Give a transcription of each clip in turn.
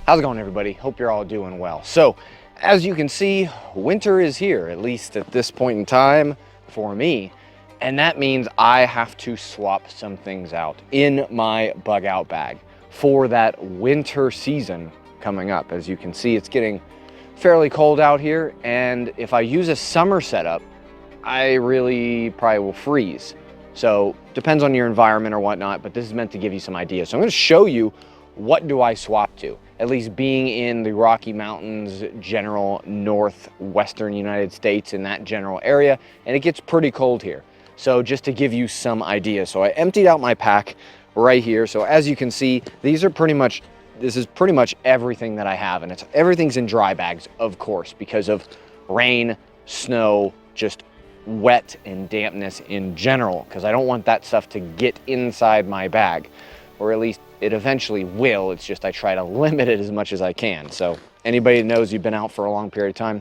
How's it going, everybody? Hope you're all doing well. So, as you can see, winter is here, at least at this point in time for me. And that means I have to swap some things out in my bug out bag for that winter season coming up. As you can see, it's getting fairly cold out here. And if I use a summer setup, I really probably will freeze. So depends on your environment or whatnot, but this is meant to give you some ideas. So I'm going to show you what do I swap to, at least being in the Rocky Mountains, general northwestern United States, in that general area, and it gets pretty cold here. So just to give you some ideas. So I emptied out my pack right here. So as you can see, this is pretty much everything that I have, and everything's in dry bags, of course, because of rain, snow, just wet and dampness in general, because I don't want that stuff to get inside my bag, or at least it eventually will. It's just I try to limit it as much as I can. So anybody that knows you've been out for a long period of time,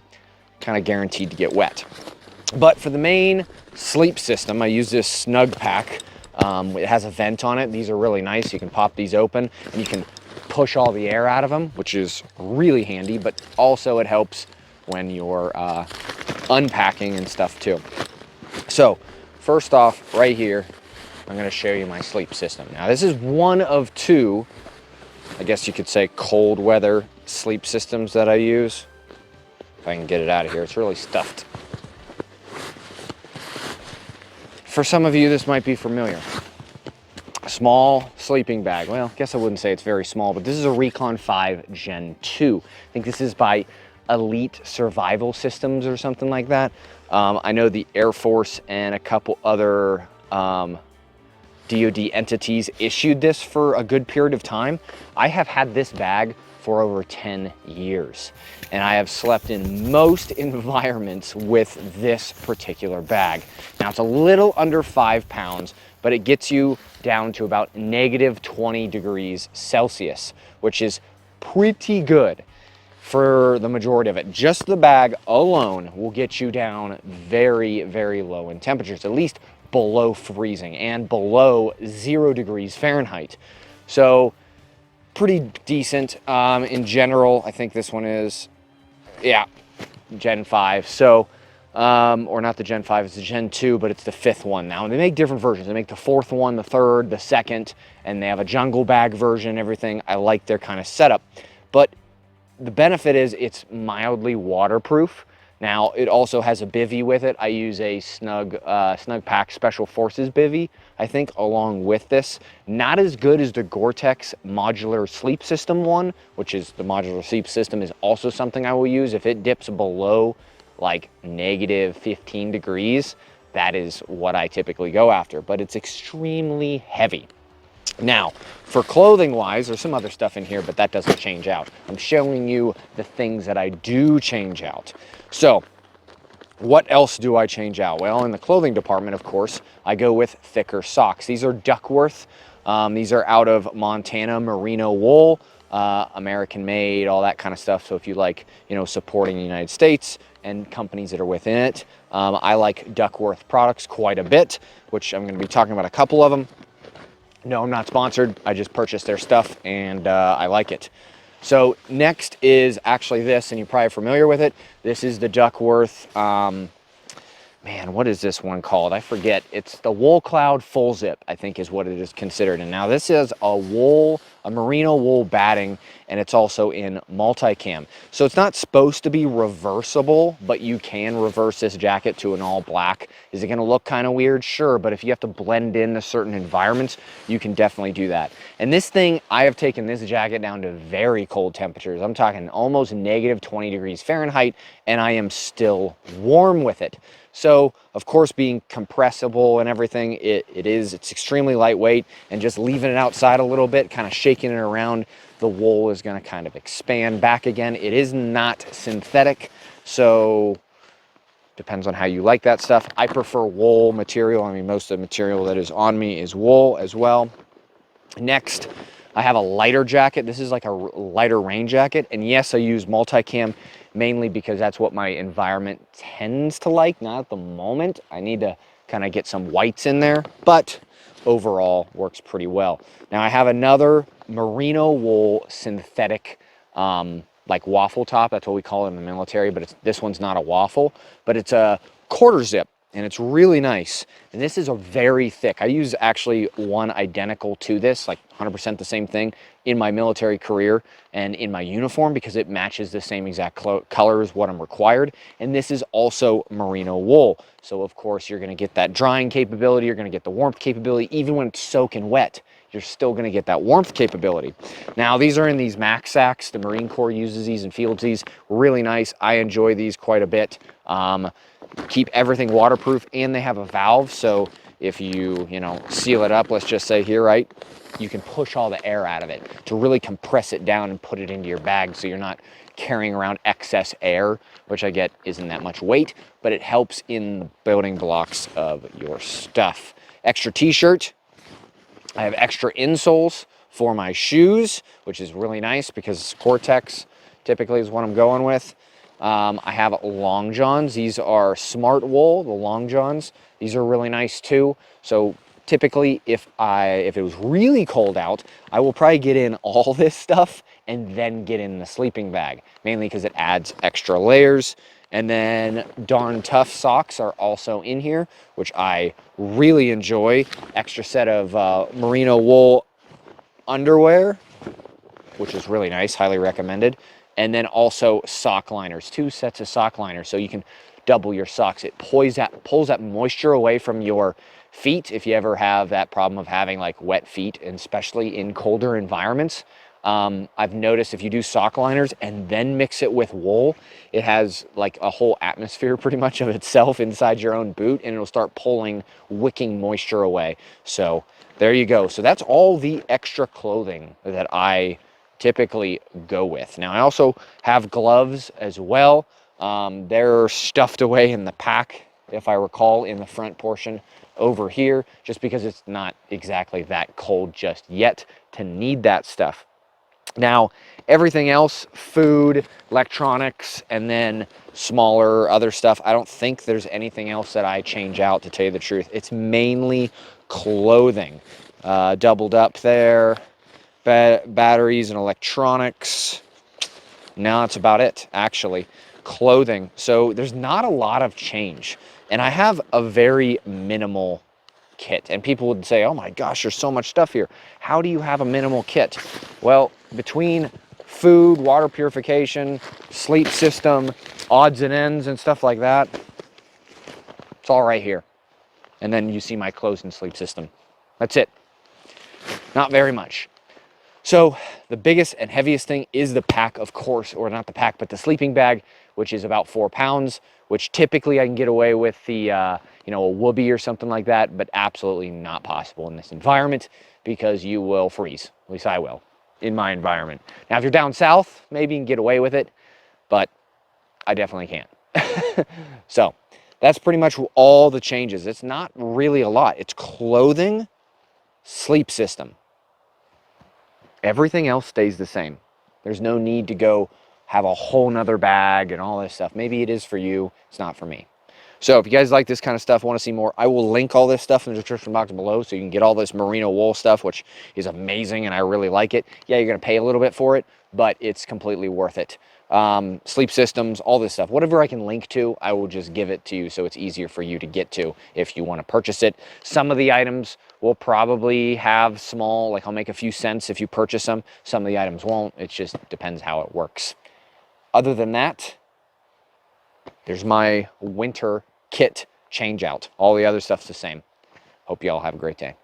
kind of guaranteed to get wet. But for the main sleep system, I use this Snug Pack. It has a vent on it. These are really nice. You can pop these open and you can push all the air out of them, which is really handy, but also it helps when you're unpacking and stuff too. So first off, right here, I'm going to show you my sleep system. Now this is one of two, I guess you could say, cold weather sleep systems that I use. If I can get it out of here, it's really stuffed. For some of you, this might be familiar. A small sleeping bag. Well, I guess I wouldn't say it's very small, but this is a Recon 5 Gen 2. I think this is by Elite Survival Systems or something like that. I know the Air Force and a couple other DoD entities issued this for a good period of time. I have had this bag for over 10 years, and I have slept in most environments with this particular bag. Now it's a little under 5 pounds, but it gets you down to about -20 degrees Celsius, which is pretty good for the majority of it. Just the bag alone will get you down very, very low in temperatures, at least below freezing and below 0 degrees Fahrenheit. So pretty decent. In general, I think this one is, yeah, Gen 5. So, or not the Gen 5, it's the Gen 2, but it's the 5th one now. And they make different versions. They make the 4th one, the 3rd, the 2nd, and they have a jungle bag version, everything. I like their kind of setup. But the benefit is it's mildly waterproof. Now, it also has a bivvy with it. I use a Snug Pack Special Forces bivvy, I think, along with this. Not as good as the Gore-Tex Modular Sleep System one, which is the Modular Sleep System is also something I will use. If it dips below like -15 degrees, that is what I typically go after, but it's extremely heavy. Now, for clothing wise, there's some other stuff in here, but that doesn't change out. I'm showing you the things that I do change out. So, what else do I change out? Well, in the clothing department, of course, I go with thicker socks. These are Duckworth. These are out of Montana merino wool, American made, all that kind of stuff. So if you like, supporting the United States and companies that are within it, I like Duckworth products quite a bit, which I'm going to be talking about a couple of them. No, I'm not sponsored. I just purchased their stuff and I like it. So next is actually this, and you're probably familiar with it. This is the Duckworth, man, what is this one called? I forget. It's the Wool Cloud Full Zip, I think is what it is considered. And now this is a merino wool batting, and it's also in multicam. So it's not supposed to be reversible, but you can reverse this jacket to an all black. Is it gonna look kind of weird? Sure, but if you have to blend into certain environments, you can definitely do that. And this thing, I have taken this jacket down to very cold temperatures. I'm talking almost -20 degrees Fahrenheit, and I am still warm with it. So, of course, being compressible and everything, it's extremely lightweight, and just leaving it outside a little bit, kind of shaking it around, the wool is going to kind of expand back again. It is not synthetic, so depends on how you like that stuff. I prefer wool material. I mean, most of the material that is on me is wool as well. Next, I have a lighter jacket. This is like a lighter rain jacket, and yes, I use multicam mainly because that's what my environment tends to like. Not at the moment. I need to kind of get some whites in there, but overall works pretty well. Now I have another merino wool synthetic like waffle top. That's what we call it in the military, but this one's not a waffle, but it's a quarter zip, and it's really nice. And this is a very thick. I use actually one identical to this, like 100% the same thing in my military career and in my uniform, because it matches the same exact color as what I'm required. And this is also merino wool. So of course you're gonna get that drying capability, you're gonna get the warmth capability, even when it's soaking wet, you're still gonna get that warmth capability. Now these are in these max sacks. The Marine Corps uses these and fields these. Really nice. I enjoy these quite a bit. Keep everything waterproof, and they have a valve, so if you seal it up, let's just say here, right, you can push all the air out of it to really compress it down and put it into your bag, so you're not carrying around excess air, which I get isn't that much weight, but it helps in the building blocks of your stuff. Extra t-shirt. I have extra insoles for my shoes, which is really nice because Gore-Tex typically is what I'm going with. I have long johns. These are smart wool, the long johns. These are really nice too. So typically if it was really cold out, I will probably get in all this stuff and then get in the sleeping bag, mainly because it adds extra layers. And then Darn Tough socks are also in here, which I really enjoy. Extra set of merino wool underwear, which is really nice, highly recommended. And then also sock liners, 2 sets of sock liners, so you can double your socks. It pulls that moisture away from your feet if you ever have that problem of having like wet feet, and especially in colder environments. I've noticed if you do sock liners and then mix it with wool, it has like a whole atmosphere pretty much of itself inside your own boot, and it'll start wicking moisture away. So there you go. So that's all the extra clothing that I typically go with. Now I also have gloves as well. They're stuffed away in the pack, if I recall, in the front portion over here, just because it's not exactly that cold just yet to need that stuff. Now, everything else, food, electronics, and then smaller other stuff, I don't think there's anything else that I change out, to tell you the truth. It's mainly clothing. Doubled up there, batteries and electronics. No, that's about it, actually. Clothing. So there's not a lot of change. And I have a very minimal kit, and people would say, oh my gosh, there's so much stuff here. How do you have a minimal kit? Well, between food, water purification, sleep system, odds and ends and stuff like that, it's all right here. And then you see my clothes and sleep system. That's it. Not very much. So the biggest and heaviest thing is the pack, of course, or not the pack, but the sleeping bag, which is about 4 pounds, which typically I can get away with the, a whoopee or something like that, but absolutely not possible in this environment, because you will freeze. At least I will in my environment. Now, if you're down south, maybe you can get away with it, but I definitely can't. So that's pretty much all the changes. It's not really a lot. It's clothing, sleep system. Everything else stays the same. There's no need to go have a whole nother bag and all this stuff. Maybe it is for you, it's not for me. So if you guys like this kind of stuff, want to see more, I will link all this stuff in the description box below, so you can get all this merino wool stuff, which is amazing and I really like it. Yeah, you're gonna pay a little bit for it, but it's completely worth it. Sleep systems, all this stuff, whatever I can link to, I will just give it to you so it's easier for you to get to if you want to purchase it. Some of the items will probably have small, like I'll make a few cents if you purchase them. Some of the items won't. It just depends how it works. Other than that, there's my winter kit change out. All the other stuff's the same. Hope you all have a great day.